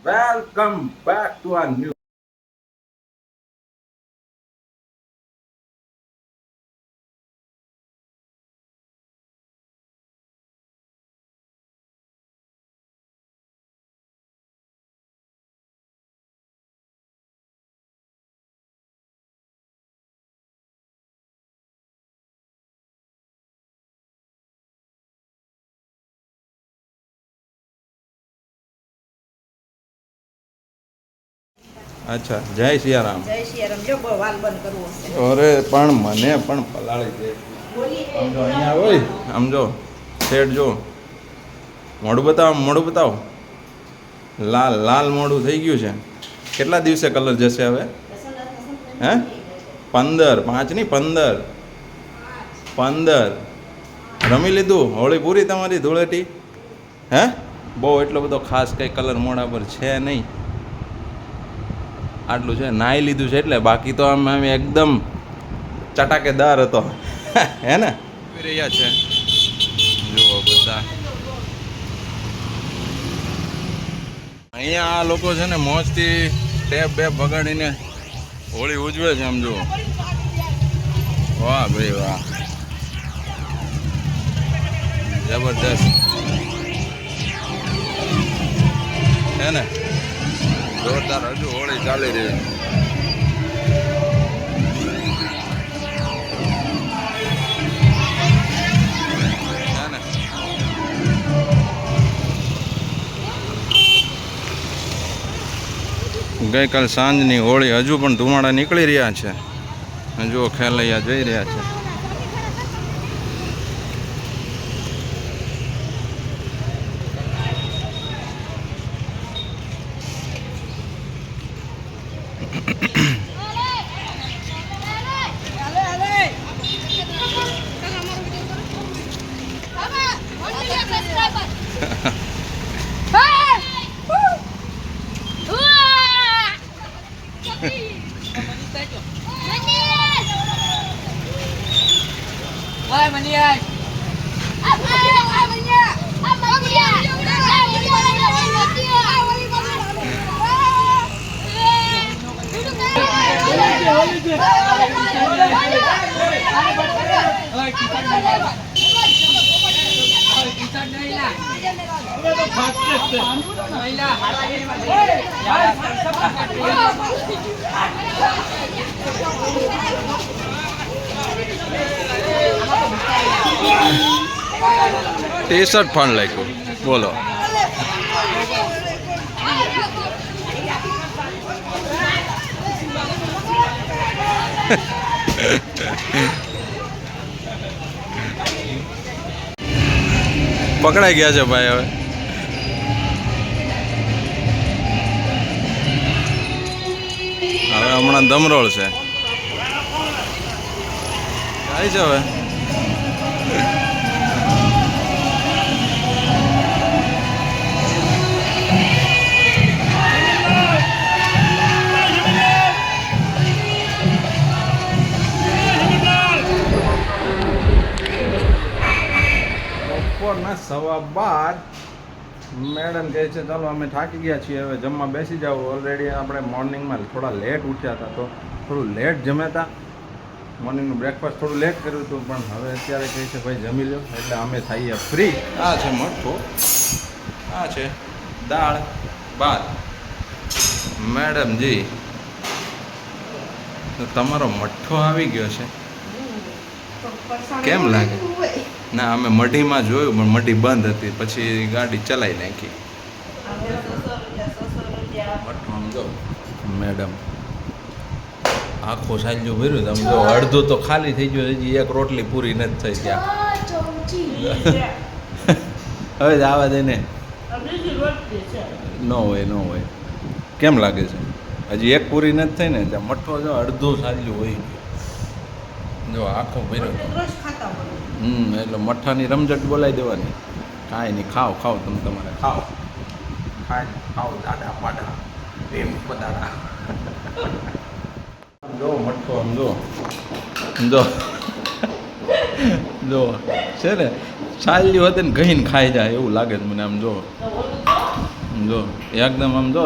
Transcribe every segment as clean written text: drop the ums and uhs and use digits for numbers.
Welcome back to our new. અચ્છા જય સિયારામ. જય સિયારામ. જો બહુ વાલ બંધ કરવો છે. અરે પણ મને પણ પલાળી દે. આમ જો અહીંયા હોય આમ જો શેડ જો મોઢું બતાવો મોઢું બતાવો. લાલ લાલ મોઢું થઈ ગયું છે. કેટલા દિવસે કલર જશે હવે? હે 15 5 નહીં 15 રમી લીધું હોળી પૂરી તમારી ધૂળેટી? હે બહુ એટલો બધો ખાસ કંઈ કલર મોઢા પર છે નહીં. આટલું છે નાહી લીધું છે એટલે બાકી તો આમ એકદમ ચટાકેદાર હતો હે ને. રહ્યા છે જુઓ બધા અહીંયા આ લોકો છે ને મોજથી ટેપ બેપ વગાડીને હોળી ઉજવે છે. આમ જુઓ વાહ ભાઈ વાહ જબરદસ્ત હે ને. જોરદાર હજુ હોળી ચાલી રહી ને. ગઈકાલ સાંજની હોળી હજુ પણ ધુમાડા નીકળી રહ્યા છે. હજુ ખેલૈયા જઈ રહ્યા છે. ટી શર્ટ પણ લાગ્યું બોલો. પકડાઈ ગયા છે ભાઈ. હવે હમણાં દમરોળ છે જાય છે હવે. બપોરના 12:15 મેડમ કહે છે ચાલો અમે થાકી ગયા છીએ હવે જમવા બેસી જાઓ. ઓલરેડી આપણે મોર્નિંગમાં થોડા લેટ ઉઠ્યા હતા તો થોડું લેટ જમ્યા હતા. મોર્નિંગનું બ્રેકફાસ્ટ થોડું લેટ કર્યું હતું પણ હવે અત્યારે કહે છે ભાઈ જમી લો એટલે અમે થઈએ ફ્રી. આ છે મઠો, આ છે દાળ ભાત. મેડમજી તો તમારો મઠ્ઠો આવી ગયો છે કેમ લાગે? ના અમે મઢીમાં જોયું પણ મઢી બંધ હતી પછી ગાડી ચલાવી નાખી. સમજો મેડમ આખો સાંજુ ભર્યું તમે જો અડધું તો ખાલી થઈ ગયું. હજી એક રોટલી પૂરી નથી થઈ ગયા. હવે જ આવા દે ને. ન હોય ન હોય કેમ લાગે છે? હજી એક પૂરી નથી થઈ ને ત્યાં મઠ્ઠો જો અડધું સાંજુ હોય જો આખો ભર્યો. એટલે મઠ્ઠાની રમઝટ બોલાવી દેવાની. કાંઈ નહીં ખાઓ ખાઓ તમે તમારે ખાઓ ખાઓ દાડા પાડા એમ પદાડા. જો મઠ્ઠો આમ જો જો જો છે ને સાલ્યું હતું ને ઘઈને ખાઈ જાય એવું લાગે છે મને. આમ જો જો એકદમ આમ જો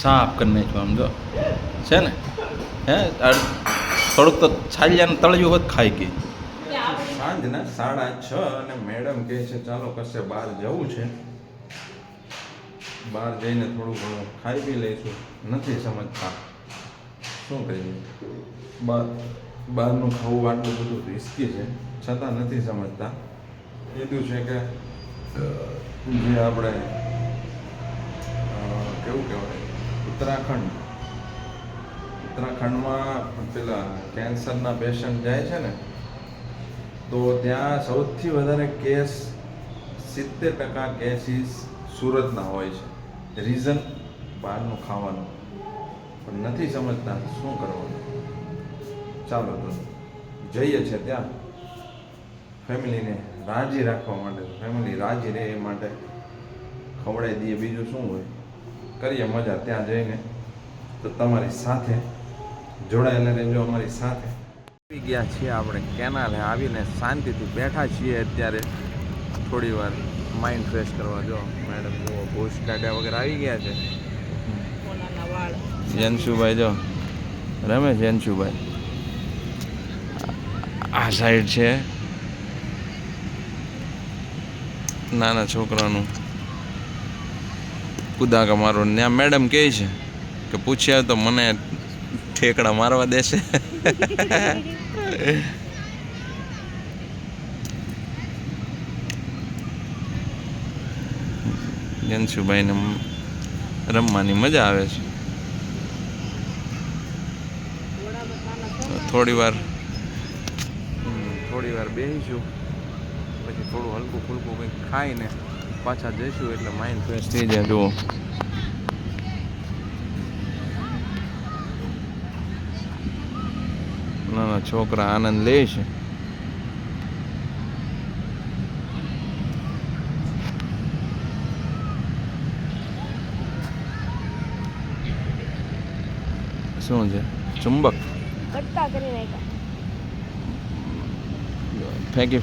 સાફ કરી નાખ્યું આમ જો છે ને હે થોડુંક તો છાલિયાનું તળિયું હોત ખાઈ ગઈ. સાંજના 6:30 અને મેડમ કહે છે ચાલો કશે બહાર જવું છે, બહાર જઈને થોડું ઘણું ખાઈ પી લઈશું. નથી સમજતા શું કરીએ, બહારનું ખાવું આટલું બધું રિસ્કી છે છતાં નથી સમજતા. કીધું છે કે જે આપણે કેવું કહેવાય ઉત્તરાખંડમાં પેલા કેન્સરના પેશન્ટ જાય છે ને તો ત્યાં સૌથી વધારે કેસ 70% કેસીસ સુરતના હોય છે. રીઝન બહારનું ખાવાનું, પણ નથી સમજતા શું કરવાનું. ચાલો તો જઈએ છે ત્યાં ફેમિલીને રાજી રાખવા માટે, ફેમિલી રાજી રહે એ માટે ખવડાવી દઈએ, બીજું શું હોય. કરીએ મજા ત્યાં જઈને. તો તમારી સાથે જોડાયેલા રહેજો અમારી સાથે. આવી ગયા છીએ આપણે કેનાલે, આવીને શાંતિથી બેઠા છીએ અત્યારે થોડી વાર માઇન્ડ ફ્રેશ કરવા. જો મેડમ જુઓ ભૂસ કાઢ્યા વગર આવી ગયા છે. કોનાના વાળ જનશુભાઈ જો રમેશ જનશુભાઈ આ સાઈડ છે નાના છોકરાનું કુદાકા મારો. ત્યાં મેડમ કહે છે કે પૂછ્યા તો મને ઠેકડા મારવા દેશે. જનશુભાઈને રમવાની મજા આવે છે. થોડી વાર બેસીશું, પછી થોડું હલકું ફૂલકું કંઈક ખાઈને પાછા જઈશું એટલે માઇન્ડ ફ્રેશ થઈ જાય. જુઓ નાના છોકરા આનંદ લે છે. શું છે ચુંબક કટકા કરી નાખ્યા. ફેંકી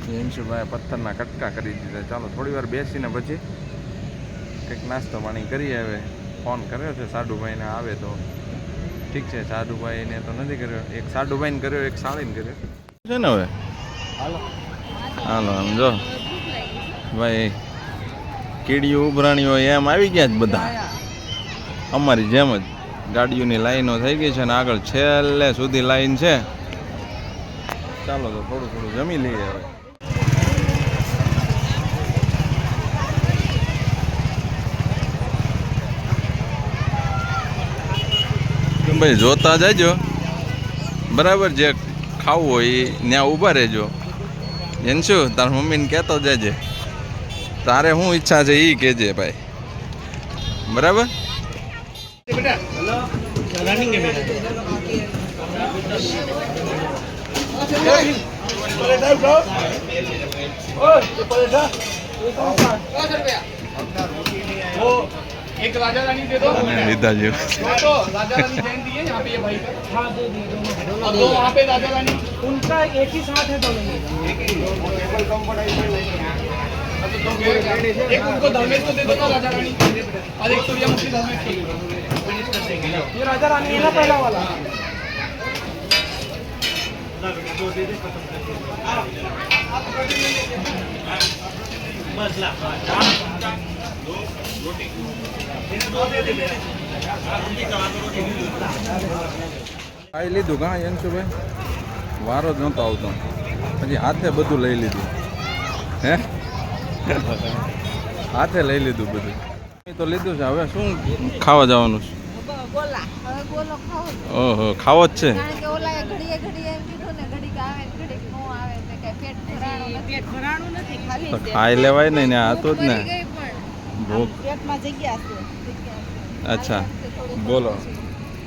જનશુભાઈ પથ્થરના કટકા કરી દીધા. ચાલો થોડી વાર બેસીને પછી કંઈક નાસ્તો પાણી કરીએ. હવે ફોન કર્યો છે સાડુભાઈને, આવે તો ઠીક છે. સાડુભાઈને તો નથી કર્યો, એક સાડુભાઈને કર્યો, એક સાળીને કર્યો છે ને. હવે હાલો આમ જો ભાઈ કીડીઓ ઉભરાણીઓ એમ આવી ગયા જ બધા, અમારી જેમ જ ગાડીઓની લાઈનો થઈ ગઈ છે ને આગળ છેલ્લે સુધી લાઈન છે. ચાલો તો થોડું થોડું જમી લઈએ. હવે ભાઈ જોતા જજો બરાબર, જે ખાવું હોય એ ત્યાં ઊભા રહેજો. જનશુ તાર મમ્મીને કહેતો જજે, તારે શું ઈચ્છા છે એ કહેજે ભાઈ, બરાબર. एक राजा रानी दे दो, લીધા જેવું तो राजा रानी जैन दिए यहाँ पे ये भाई, हाँ दे दी और दो वहाँ पे राजा रानी, उनका एक ही साथ है दोनों में, एक उनको धर्मेश को दे दो ना राजा रानी, और एक सूर्यमुखी धर्मेश को, ये राजा रानी है ना पहला वाला. ખાઈ લીધું કાં જનશુભાઈ? વારો જ નહોતો આવતો, પછી હાથે બધું લઈ લીધું. હે હાથે લઈ લીધું બધું તો લીધું છે. હવે શું ખાવા જવાનું છે? ગોલા હવે ગોલો ખાવો છે. ઓહો ખાવો જ છે. કારણ કે ઓલા ઘડીએ ઘડીએ એમ કીધું ને, ઘડીક આવે ને ઘડીક નો આવે ને કઈ પેટ ભરાણું નથી ખાલી તો ખાઈ લેવાય ને આ તો જ ને ભરી ગઈ પણ ભૂખ. પેટમાં જગ્યા છે. અચ્છા બોલો,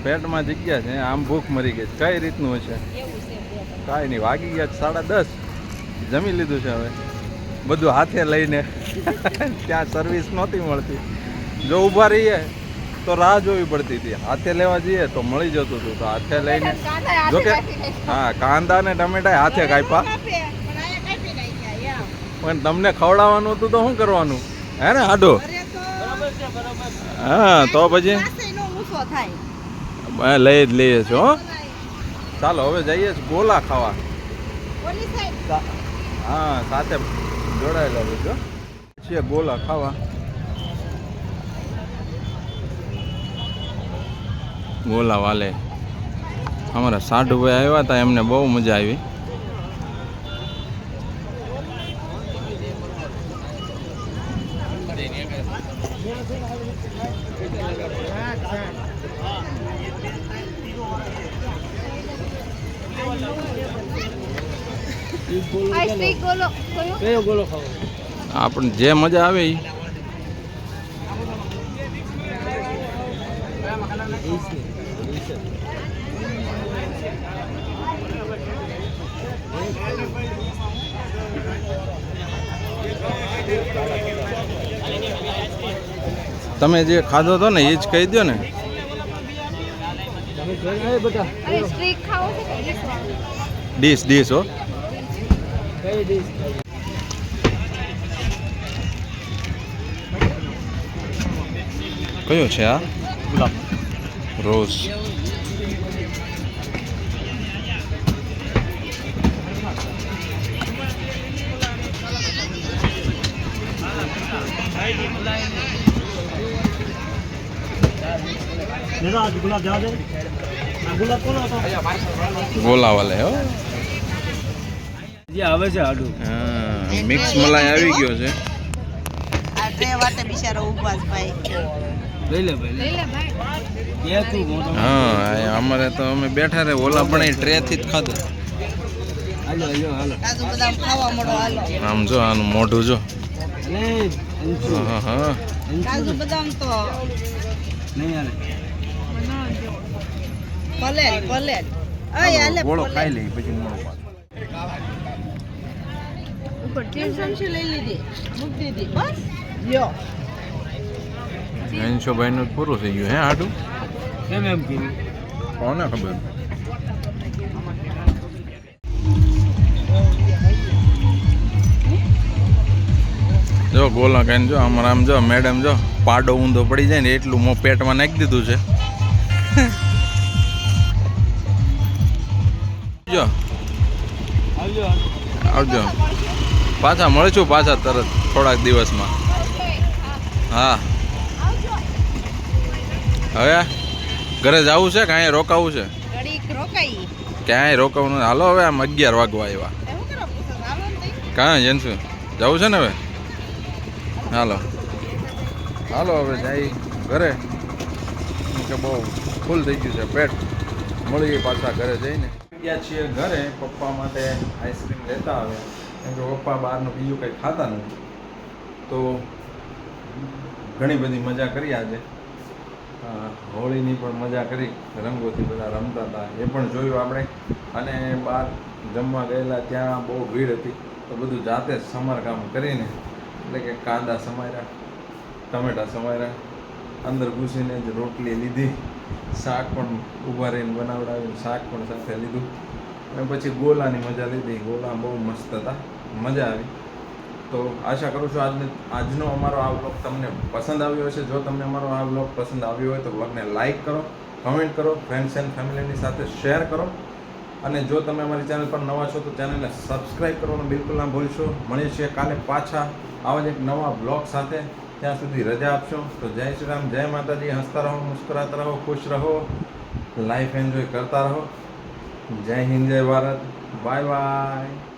પેટમાં જગ્યા છે, આમ ભૂખ મરી ગઈ. કઈ રીતનું હશે? એવું છે પેટ. કાંઈ નહીં, વાગી ગયા 10:30. જમી લીધું છે. હવે બધું હાથે લઈને ત્યાં સર્વિસ નહોતી મળતી. જો ઊભા રહીએ તો રાહ જોવી પડતી હતી, હાથે લેવા જઈએ તો મળી જતું હતું. તો હાથે લઈને કાંદા હાથે જોકે કાપી નાખ્યા. હા કાંદા ને ટમેટા હાથે કાપ્યા. કાપે, પણ આયા કાપી નાખ્યા. પણ તમને ખવડાવવાનું હતું તો શું કરવાનું હે ને આડો હા તો પછી લઈ જ લઈએ છો હો ચાલો હવે જઈએ છીએ ગોલા ખાવા હા સાથે જોડાયેલા છો છીએ ગોલા ખાવા ગોલા વાલે અમારા સાઢુભાઈ આવ્યા હતા એમને બહુ મજા આવી આપણે જે મજા આવે ઈ તમે જે ખાધો હતો ને એ જ કહી દો ને ડીશ હો કયો છે આ ગુલાબ રોઝ ગોલા વાલે હો આવે છે આડું હા મિક્સ મલાઈ આવી ગયો છે આ ટ્રે વાટે બિચારો ઊભા જ ભાઈ લઈ લે ભાઈ હા અમારે તો અમે બેઠા રે ઓલા પણ એ ટ્રે થી જ ખાધો કાજુ બદામ ખાવા મળો હાલો આમ જો આનું મોઢું જો હા હા કાજુ બદામ તો નહીં પલેટ અય હાલે ગોળો ખાઈ લઈ પછી મોળો ઉપર ચમચી લઈ લીધી મૂકી દીધી બસ યો ભાઈ નું પૂરું થઈ ગયું હે આડું કેમ એમ કીધું કોને ખબર જો ગોલા ખાઈને જો અમારે આમ જો મેડમ જો પાડો ઊંધો પડી જાય ને એટલું મો પેટમાં નાખી દીધું છે જો આવજો પાછા મળશું પાછા તરત થોડાક દિવસમાં હા હવે ઘરે જવું છે કે અહીંયા રોકાવું છે ઘડીક રોકાઈ ક્યાંય રોકાવું નથી હાલો હવે આમ 11 વાગવા આવ્યા એવું કરો હાલો ને કાં જેનશું જવું છે ને હવે હાલો હાલો હવે જાય ઘરે કે બહુ ફૂલ થઈ ગયું છે પેટ મળીએ પાછા ઘરે જઈને ગયા છીએ ઘરે પપ્પા માટે આઈસ્ક્રીમ લેતા આવે કેમ કે પપ્પા બહારનું બીજું કંઈ ખાતા નથી તો ઘણી બધી મજા કરી આજે હોળીની પણ મજા કરી રંગોથી બધા રમતા હતા એ પણ જોયું આપણે અને બહાર જમવા ગયેલા ત્યાં બહુ ભીડ હતી તો બધું જાતે જ સમારકામ કરીને એટલે કે કાંદા સમાર્યા ટમેટા સમાર્યા અંદર ઘૂસીને જ રોટલી લીધી શાક પણ ઊભા રહીને બનાવડાવીને શાક પણ સાથે લીધું અને પછી ગોલાની મજા લીધી ગોલા બહુ મસ્ત હતા મજા આવી તો આશા કરું છું આજનો અમારો આ વ્લોગ તમને પસંદ આવ્યો હશે જો તમને અમારો આ વ્લોગ પસંદ આવ્યો હોય તો વ્લોગને લાઇક કરો કમેન્ટ કરો ફ્રેન્ડ્સ એન્ડ ફેમિલીની સાથે શેર કરો અને જો તમે અમારી ચેનલ પર નવા છો તો ચેનલને સબસ્ક્રાઈબ કરવાનું બિલકુલ ના ભૂલશો મળીએ છીએ કાલે પાછા આવા જ એક નવા બ્લોગ સાથે ત્યાં સુધી રજા આપશો તો જય શ્રી રામ જય માતાજી હસતા રહો મુસ્કરાતા રહો ખુશ રહો લાઈફ એન્જોય કરતા રહો જય હિન્દ જય ભારત બાય બાય